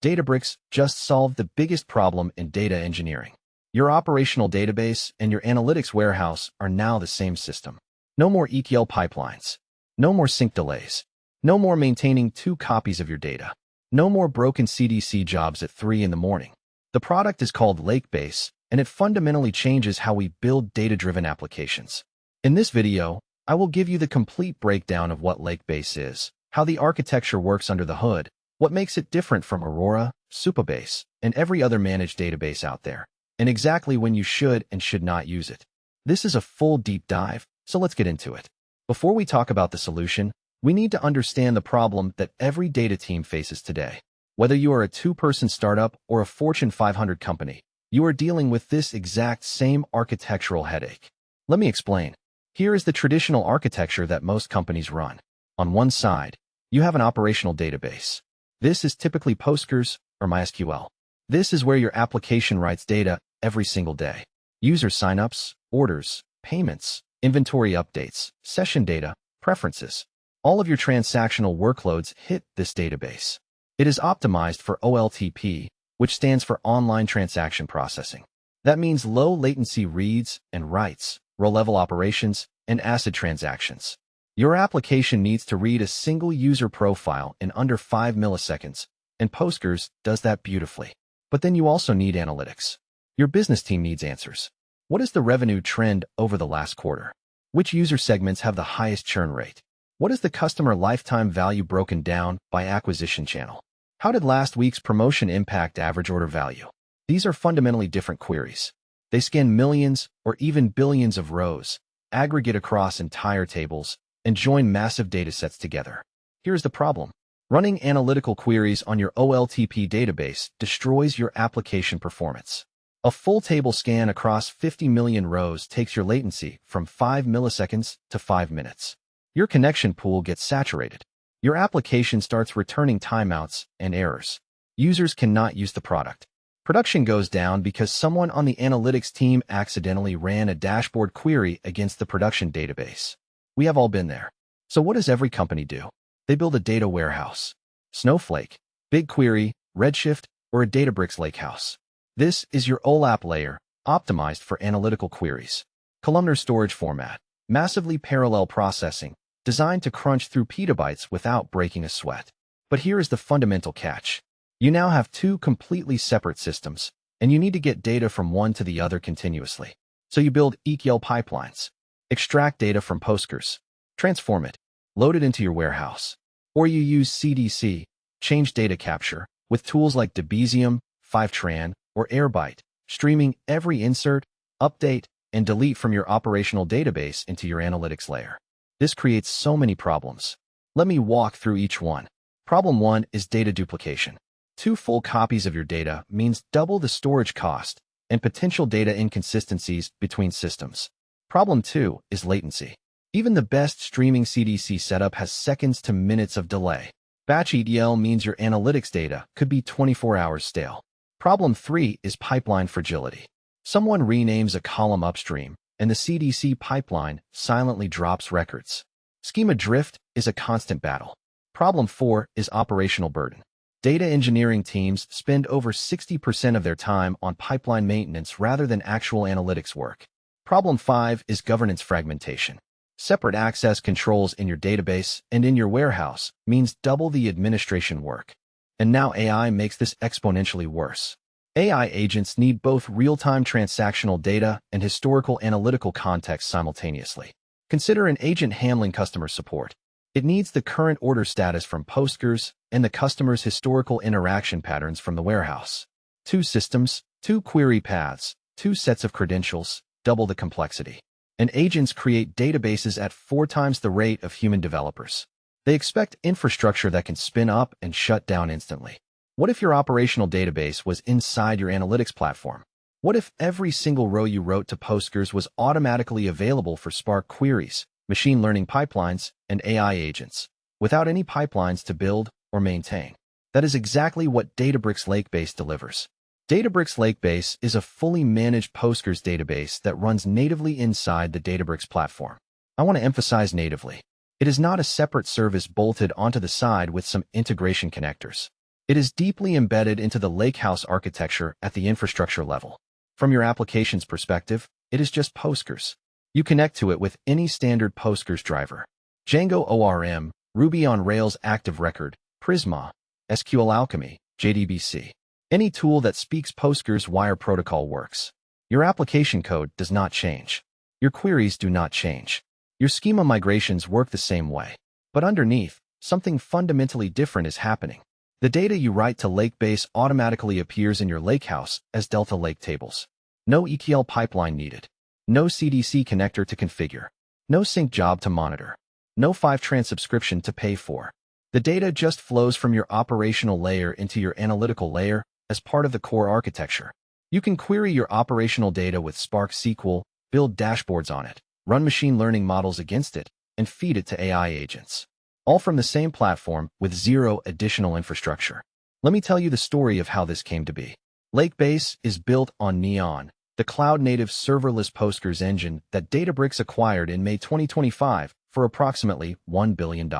Databricks just solved the biggest problem in data engineering. Your operational database and your analytics warehouse are now the same system. No more ETL pipelines. No more sync delays. No more maintaining 2 copies of your data. No more broken CDC jobs at 3 in the morning. The product is called Lakebase, and it fundamentally changes how we build data-driven applications. In this video, I will give you the complete breakdown of what Lakebase is, how the architecture works under the hood, what makes it different from Aurora, Supabase, and every other managed database out there, and exactly when you should and should not use it. This is a full deep dive, so let's get into it. Before we talk about the solution, we need to understand the problem that every data team faces today. Whether you are a 2-person startup or a Fortune 500 company, you are dealing with this exact same architectural headache. Let me explain. Here is the traditional architecture that most companies run. On one side, you have an operational database. This is typically Postgres or MySQL. This is where your application writes data every single day. User signups, orders, payments, inventory updates, session data, preferences. All of your transactional workloads hit this database. It is optimized for OLTP, which stands for Online Transaction Processing. That means low latency reads and writes, row-level operations, and ACID transactions. Your application needs to read a single user profile in under 5 milliseconds, and Postgres does that beautifully. But then you also need analytics. Your business team needs answers. What is the revenue trend over the last quarter? Which user segments have the highest churn rate? What is the customer lifetime value broken down by acquisition channel? How did last week's promotion impact average order value? These are fundamentally different queries. They scan millions or even billions of rows, aggregate across entire tables, and join massive datasets together. Here's the problem. Running analytical queries on your OLTP database destroys your application performance. A full table scan across 50 million rows takes your latency from 5 milliseconds to 5 minutes. Your connection pool gets saturated. Your application starts returning timeouts and errors. Users cannot use the product. Production goes down because someone on the analytics team accidentally ran a dashboard query against the production database. We have all been there. So what does every company do? They build a data warehouse. Snowflake, BigQuery, Redshift, or a Databricks lakehouse. This is your OLAP layer, optimized for analytical queries. Columnar storage format, massively parallel processing, designed to crunch through petabytes without breaking a sweat. But here is the fundamental catch. You now have 2 completely separate systems, and you need to get data from one to the other continuously. So you build ETL pipelines. Extract data from Postgres, transform it, load it into your warehouse. Or you use CDC, change data capture, with tools like Debezium, Fivetran, or Airbyte, streaming every insert, update, and delete from your operational database into your analytics layer. This creates so many problems. Let me walk through each one. Problem 1 is data duplication. 2 full copies of your data means double the storage cost and potential data inconsistencies between systems. Problem 2 is latency. Even the best streaming CDC setup has seconds to minutes of delay. Batch ETL means your analytics data could be 24 hours stale. Problem 3 is pipeline fragility. Someone renames a column upstream, and the CDC pipeline silently drops records. Schema drift is a constant battle. Problem 4 is operational burden. Data engineering teams spend over 60% of their time on pipeline maintenance rather than actual analytics work. Problem 5 is governance fragmentation. Separate access controls in your database and in your warehouse means double the administration work. And now AI makes this exponentially worse. AI agents need both real-time transactional data and historical analytical context simultaneously. Consider an agent handling customer support. It needs the current order status from Postgres and the customer's historical interaction patterns from the warehouse. 2 systems, 2 query paths, 2 sets of credentials, double the complexity. And agents create databases at 4 times the rate of human developers. They expect infrastructure that can spin up and shut down instantly. What if your operational database was inside your analytics platform? What if every single row you wrote to Postgres was automatically available for Spark queries, machine learning pipelines, and AI agents, without any pipelines to build or maintain? That is exactly what Databricks Lakebase delivers. Databricks Lakebase is a fully managed Postgres database that runs natively inside the Databricks platform. I want to emphasize natively. It is not a separate service bolted onto the side with some integration connectors. It is deeply embedded into the lakehouse architecture at the infrastructure level. From your application's perspective, it is just Postgres. You connect to it with any standard Postgres driver. Django ORM, Ruby on Rails Active Record, Prisma, SQL Alchemy, JDBC. Any tool that speaks Postgres wire protocol works. Your application code does not change. Your queries do not change. Your schema migrations work the same way. But underneath, something fundamentally different is happening. The data you write to Lakebase automatically appears in your lakehouse as Delta Lake tables. No ETL pipeline needed. No CDC connector to configure. No sync job to monitor. No Fivetran subscription to pay for. The data just flows from your operational layer into your analytical layer as part of the core architecture. You can query your operational data with Spark SQL, build dashboards on it, run machine learning models against it, and feed it to AI agents. All from the same platform with zero additional infrastructure. Let me tell you the story of how this came to be. Lakebase is built on Neon, the cloud-native serverless Postgres engine that Databricks acquired in May 2025 for approximately $1 billion.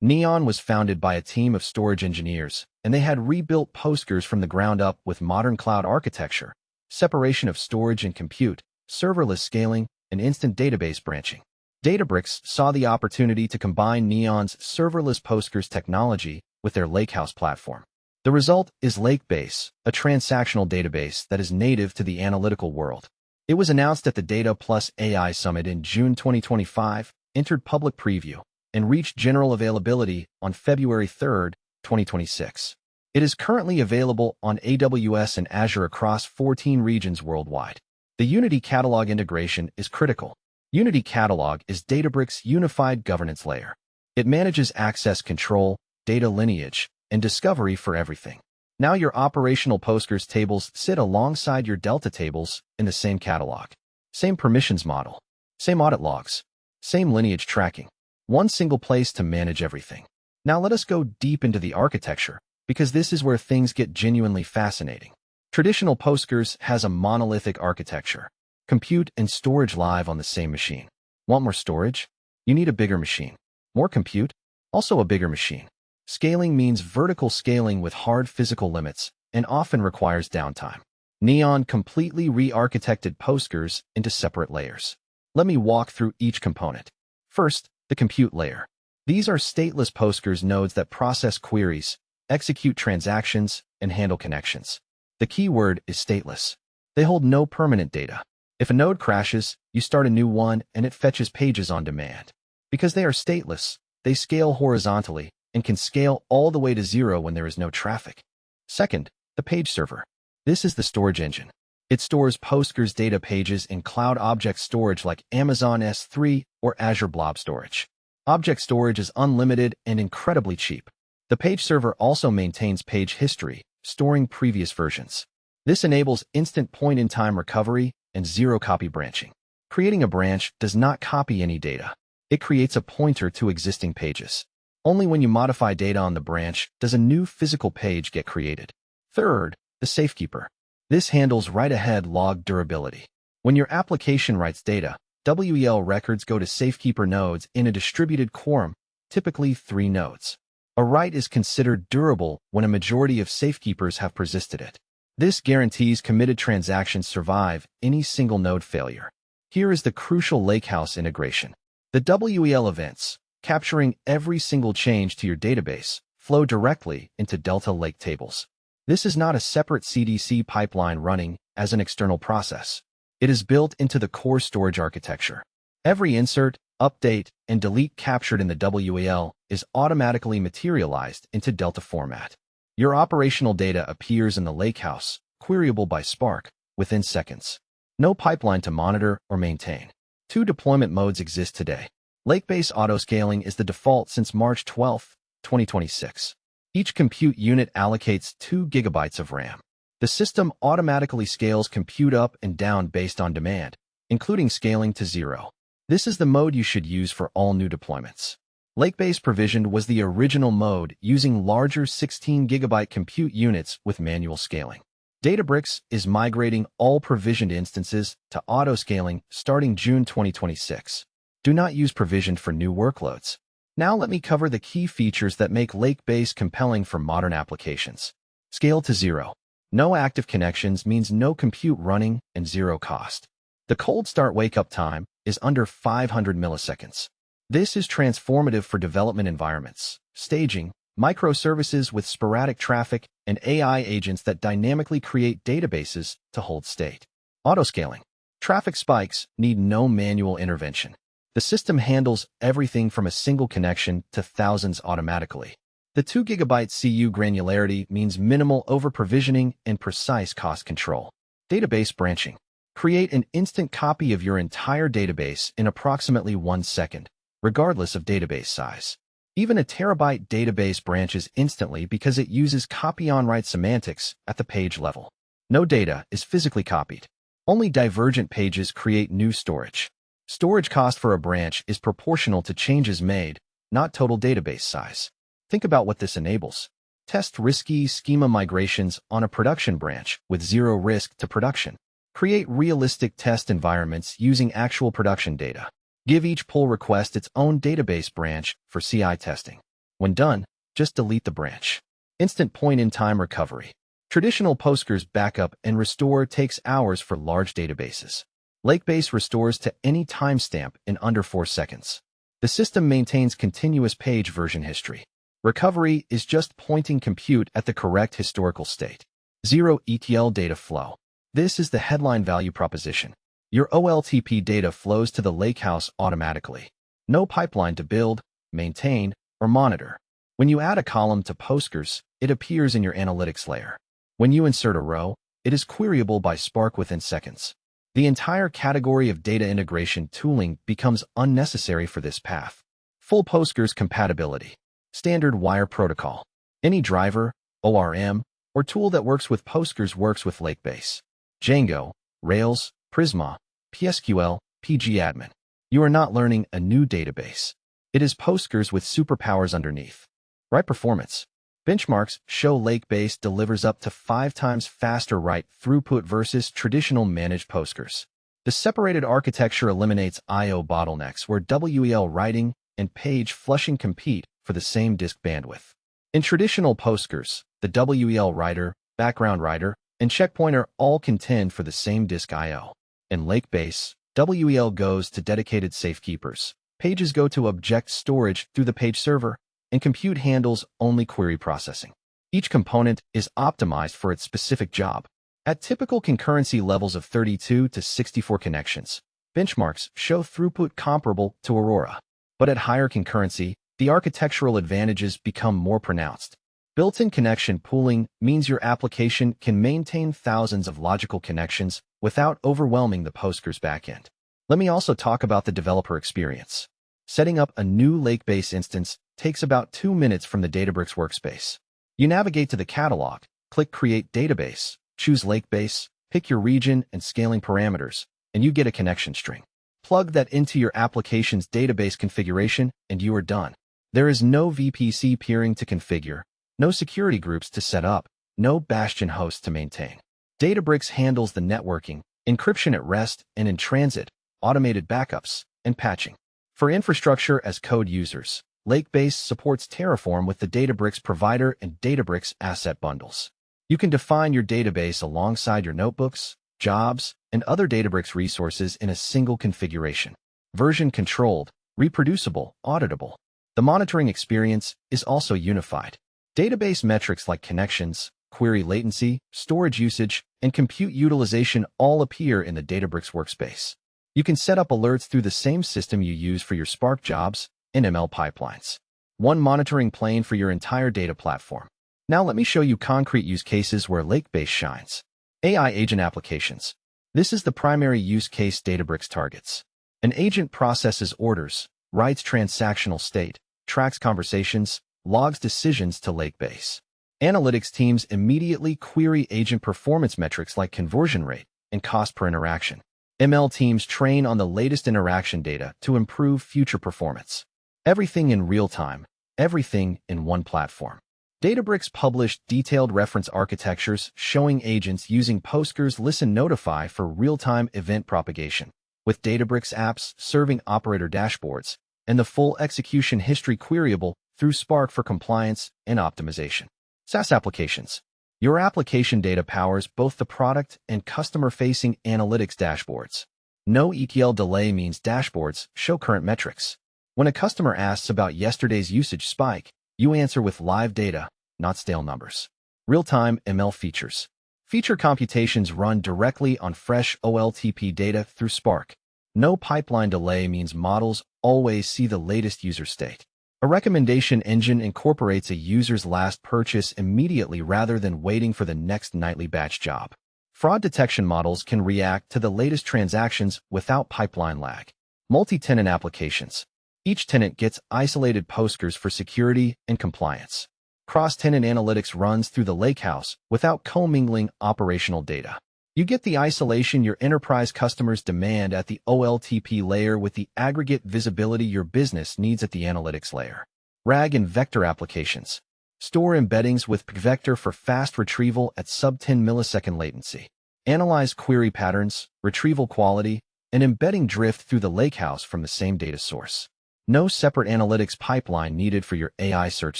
Neon was founded by a team of storage engineers, and they had rebuilt Postgres from the ground up with modern cloud architecture, separation of storage and compute, serverless scaling, and instant database branching. Databricks saw the opportunity to combine Neon's serverless Postgres technology with their lakehouse platform. The result is Lakebase, a transactional database that is native to the analytical world. It was announced at the Data Plus AI Summit in June 2025, entered public preview, and reached general availability on February 3, 2026. It is currently available on AWS and Azure across 14 regions worldwide. The Unity Catalog integration is critical. Unity Catalog is Databricks' unified governance layer. It manages access control, data lineage, and discovery for everything. Now your operational Postgres tables sit alongside your Delta tables in the same catalog. Same permissions model. Same audit logs. Same lineage tracking. One single place to manage everything. Now let us go deep into the architecture, because this is where things get genuinely fascinating. Traditional Postgres has a monolithic architecture. Compute and storage live on the same machine. Want more storage? You need a bigger machine. More compute? Also a bigger machine. Scaling means vertical scaling with hard physical limits and often requires downtime. Neon completely re-architected Postgres into separate layers. Let me walk through each component. First, the compute layer. These are stateless Postgres nodes that process queries, execute transactions, and handle connections. The key word is stateless. They hold no permanent data. If a node crashes, you start a new one and it fetches pages on demand. Because they are stateless, they scale horizontally and can scale all the way to zero when there is no traffic. Second, the page server. This is the storage engine. It stores Postgres data pages in cloud object storage like Amazon S3 or Azure Blob Storage. Object storage is unlimited and incredibly cheap. The page server also maintains page history, storing previous versions. This enables instant point-in-time recovery and zero-copy branching. Creating a branch does not copy any data. It creates a pointer to existing pages. Only when you modify data on the branch does a new physical page get created. Third, the safekeeper. This handles write-ahead log durability. When your application writes data, WEL records go to safekeeper nodes in a distributed quorum, typically 3 nodes. A write is considered durable when a majority of safekeepers have persisted it. This guarantees committed transactions survive any single node failure. Here is the crucial lakehouse integration. The WEL events, capturing every single change to your database, flow directly into Delta Lake tables. This is not a separate CDC pipeline running as an external process. It is built into the core storage architecture. Every insert, update, and delete captured in the WEL is automatically materialized into Delta format. Your operational data appears in the lakehouse, queryable by Spark, within seconds. No pipeline to monitor or maintain. 2 deployment modes exist today. Lakebase autoscaling is the default since March 12, 2026. Each compute unit allocates 2 GB of RAM. The system automatically scales compute up and down based on demand, including scaling to 0. This is the mode you should use for all new deployments. Lakebase Provisioned was the original mode using larger 16 GB compute units with manual scaling. Databricks is migrating all provisioned instances to autoscaling starting June 2026. Do not use Provisioned for new workloads. Now let me cover the key features that make Lakebase compelling for modern applications. Scale to zero. No active connections means no compute running and zero cost. The cold start wake-up time is under 500 milliseconds. This is transformative for development environments, staging, microservices with sporadic traffic, and AI agents that dynamically create databases to hold state. Autoscaling. Traffic spikes need no manual intervention. The system handles everything from a single connection to thousands automatically. The 2 GB CU granularity means minimal over-provisioning and precise cost control. Database branching. Create an instant copy of your entire database in approximately 1 second, regardless of database size. Even a terabyte database branches instantly because it uses copy-on-write semantics at the page level. No data is physically copied. Only divergent pages create new storage. Storage cost for a branch is proportional to changes made, not total database size. Think about what this enables. Test risky schema migrations on a production branch with zero risk to production. Create realistic test environments using actual production data. Give each pull request its own database branch for CI testing. When done, just delete the branch. Instant point-in-time recovery. Traditional Postgres backup and restore takes hours for large databases. Lakebase restores to any timestamp in under 4 seconds. The system maintains continuous page version history. Recovery is just pointing compute at the correct historical state. Zero-ETL data flow. This is the headline value proposition. Your OLTP data flows to the lakehouse automatically. No pipeline to build, maintain, or monitor. When you add a column to Postgres, it appears in your analytics layer. When you insert a row, it is queryable by Spark within seconds. The entire category of data integration tooling becomes unnecessary for this path. Full Postgres compatibility. Standard wire protocol. Any driver, ORM, or tool that works with Postgres works with Lakebase. Django, Rails, Prisma, PSQL, pgadmin. You are not learning a new database. It is Postgres with superpowers underneath. Write performance. Benchmarks show Lakebase delivers up to 5 times faster write throughput versus traditional managed Postgres. The separated architecture eliminates I/O bottlenecks where WEL writing and page flushing compete for the same disk bandwidth. In traditional Postgres, the WEL writer, background writer, and checkpointer all contend for the same disk I/O. In Lakebase, WEL goes to dedicated safekeepers. Pages go to object storage through the page server, and compute handles only query processing. Each component is optimized for its specific job. At typical concurrency levels of 32 to 64 connections, benchmarks show throughput comparable to Aurora. But at higher concurrency, the architectural advantages become more pronounced. Built-in connection pooling means your application can maintain thousands of logical connections without overwhelming the Postgres backend. Let me also talk about the developer experience. Setting up a new Lakebase instance takes about 2 minutes from the Databricks workspace. You navigate to the catalog, click Create Database, choose Lakebase, pick your region and scaling parameters, and you get a connection string. Plug that into your application's database configuration, and you are done. There is no VPC peering to configure, no security groups to set up, no bastion host to maintain. Databricks handles the networking, encryption at rest and in transit, automated backups, and patching. For infrastructure as code users, Lakebase supports Terraform with the Databricks provider and Databricks asset bundles. You can define your database alongside your notebooks, jobs, and other Databricks resources in a single configuration. Version controlled, reproducible, auditable. The monitoring experience is also unified. Database metrics like connections, query latency, storage usage, and compute utilization all appear in the Databricks workspace. You can set up alerts through the same system you use for your Spark jobs and ML pipelines. One monitoring plane for your entire data platform. Now let me show you concrete use cases where Lakebase shines. AI agent applications. This is the primary use case Databricks targets. An agent processes orders, writes transactional state, tracks conversations, logs decisions to Lakebase. Analytics teams immediately query agent performance metrics like conversion rate and cost per interaction. ML teams train on the latest interaction data to improve future performance. Everything in real time, everything in one platform. Databricks published detailed reference architectures showing agents using Postgres Listen Notify for real-time event propagation, with Databricks apps serving operator dashboards and the full execution history queryable through Spark for compliance and optimization. SaaS applications. Your application data powers both the product and customer-facing analytics dashboards. No ETL delay means dashboards show current metrics. When a customer asks about yesterday's usage spike, you answer with live data, not stale numbers. Real-time ML features. Feature computations run directly on fresh OLTP data through Spark. No pipeline delay means models always see the latest user state. A recommendation engine incorporates a user's last purchase immediately rather than waiting for the next nightly batch job. Fraud detection models can react to the latest transactions without pipeline lag. Multi-tenant applications. Each tenant gets isolated Postgres for security and compliance. Cross-tenant analytics runs through the lakehouse without commingling operational data. You get the isolation your enterprise customers demand at the OLTP layer with the aggregate visibility your business needs at the analytics layer. RAG and vector applications. Store embeddings with vector for fast retrieval at sub-10 millisecond latency. Analyze query patterns, retrieval quality, and embedding drift through the lakehouse from the same data source. No separate analytics pipeline needed for your AI search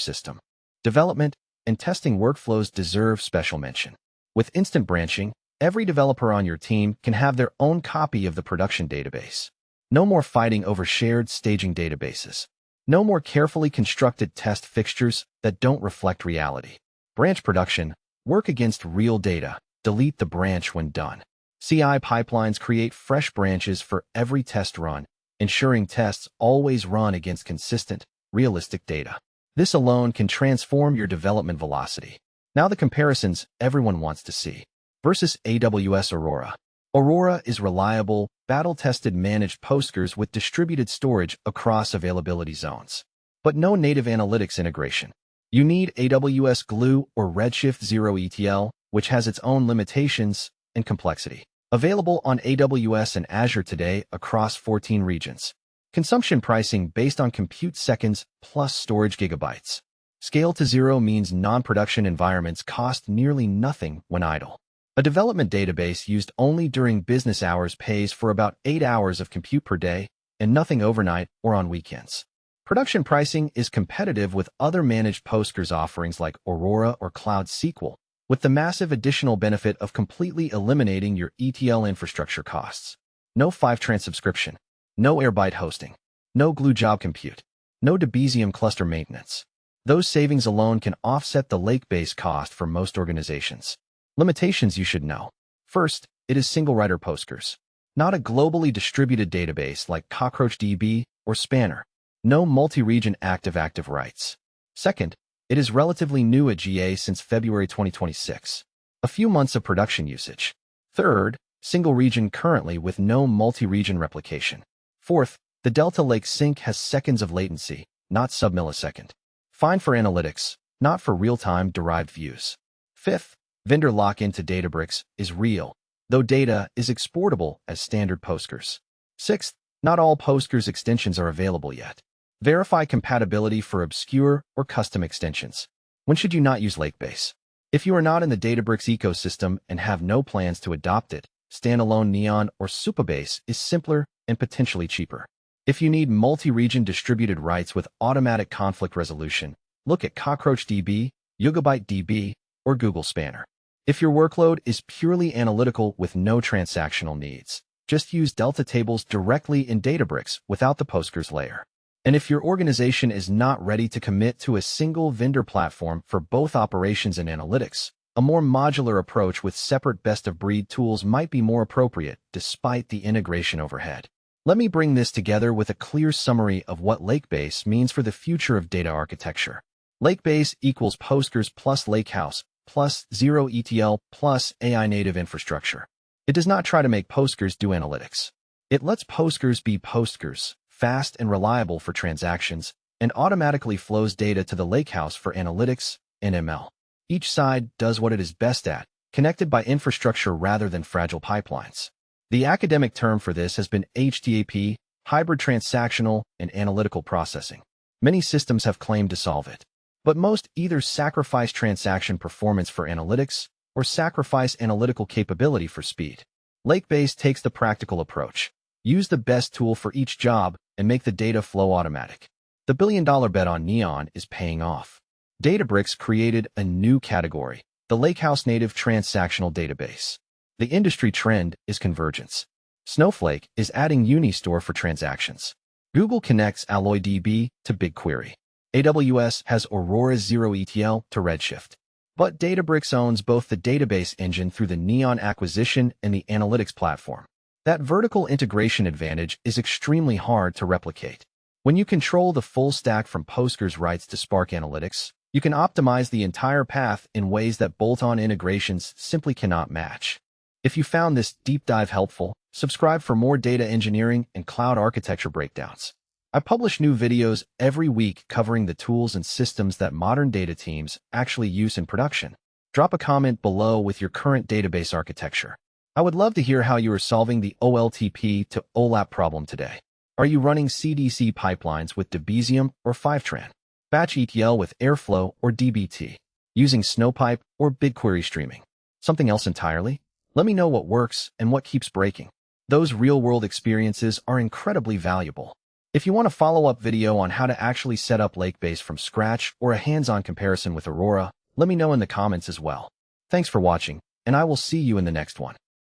system. Development and testing workflows deserve special mention. With instant branching, every developer on your team can have their own copy of the production database. No more fighting over shared staging databases. No more carefully constructed test fixtures that don't reflect reality. Branch production. Work against real data. Delete the branch when done. CI pipelines create fresh branches for every test run, ensuring tests always run against consistent, realistic data. This alone can transform your development velocity. Now the comparisons everyone wants to see. Versus AWS Aurora. Aurora is reliable, battle-tested managed Postgres with distributed storage across availability zones. But no native analytics integration. You need AWS Glue or Redshift Zero-ETL, which has its own limitations and complexity. Available on AWS and Azure today across 14 regions. Consumption pricing based on compute seconds plus storage gigabytes. Scale to zero means non-production environments cost nearly nothing when idle. A development database used only during business hours pays for about 8 hours of compute per day and nothing overnight or on weekends. Production pricing is competitive with other managed Postgres offerings like Aurora or Cloud SQL, with the massive additional benefit of completely eliminating your ETL infrastructure costs. No Fivetran subscription, no Airbyte hosting, no Glue job compute, no Debezium cluster maintenance. Those savings alone can offset the Lakebase cost for most organizations. Limitations you should know. First, it is single-writer Postgres, not a globally distributed database like CockroachDB or Spanner. No multi-region active writes. Second, it is relatively new at GA since February 2026. A few months of production usage. Third, single region currently with no multi-region replication. Fourth, the Delta Lake sync has seconds of latency, not sub-millisecond. Fine for analytics, not for real-time derived views. Fifth, vendor lock-in to Databricks is real, though data is exportable as standard Postgres. Sixth, not all Postgres extensions are available yet. Verify compatibility for obscure or custom extensions. When should you not use Lakebase? If you are not in the Databricks ecosystem and have no plans to adopt it, standalone Neon or Supabase is simpler and potentially cheaper. If you need multi-region distributed writes with automatic conflict resolution, look at CockroachDB, YugabyteDB, or Google Spanner. If your workload is purely analytical with no transactional needs, just use Delta tables directly in Databricks without the Postgres layer. And if your organization is not ready to commit to a single vendor platform for both operations and analytics, a more modular approach with separate best-of-breed tools might be more appropriate despite the integration overhead. Let me bring this together with a clear summary of what Lakebase means for the future of data architecture. Lakebase equals Postgres plus Lakehouse plus Zero-ETL plus AI-native infrastructure. It does not try to make Postgres do analytics. It lets Postgres be Postgres, fast and reliable for transactions, and automatically flows data to the lakehouse for analytics and ML. Each side does what it is best at, connected by infrastructure rather than fragile pipelines. The academic term for this has been HTAP, hybrid transactional and analytical processing. Many systems have claimed to solve it, but most either sacrifice transaction performance for analytics or sacrifice analytical capability for speed. Lakebase takes the practical approach. Use the best tool for each job and make the data flow automatic. The billion-dollar bet on Neon is paying off. Databricks created a new category, the Lakehouse Native Transactional Database. The industry trend is convergence. Snowflake is adding Unistore for transactions. Google connects AlloyDB to BigQuery. AWS has Aurora's Zero-ETL to Redshift. But Databricks owns both the database engine through the Neon acquisition and the analytics platform. That vertical integration advantage is extremely hard to replicate. When you control the full stack from Postgres writes to Spark Analytics, you can optimize the entire path in ways that bolt-on integrations simply cannot match. If you found this deep dive helpful, subscribe for more data engineering and cloud architecture breakdowns. I publish new videos every week covering the tools and systems that modern data teams actually use in production. Drop a comment below with your current database architecture. I would love to hear how you are solving the OLTP-to-OLAP problem today. Are you running CDC pipelines with Debezium or Fivetran? Batch ETL with Airflow or dbt? Using Snowpipe or BigQuery streaming? Something else entirely? Let me know what works and what keeps breaking. Those real-world experiences are incredibly valuable. If you want a follow-up video on how to actually set up Lakebase from scratch or a hands-on comparison with Aurora, let me know in the comments as well. Thanks for watching, and I will see you in the next one.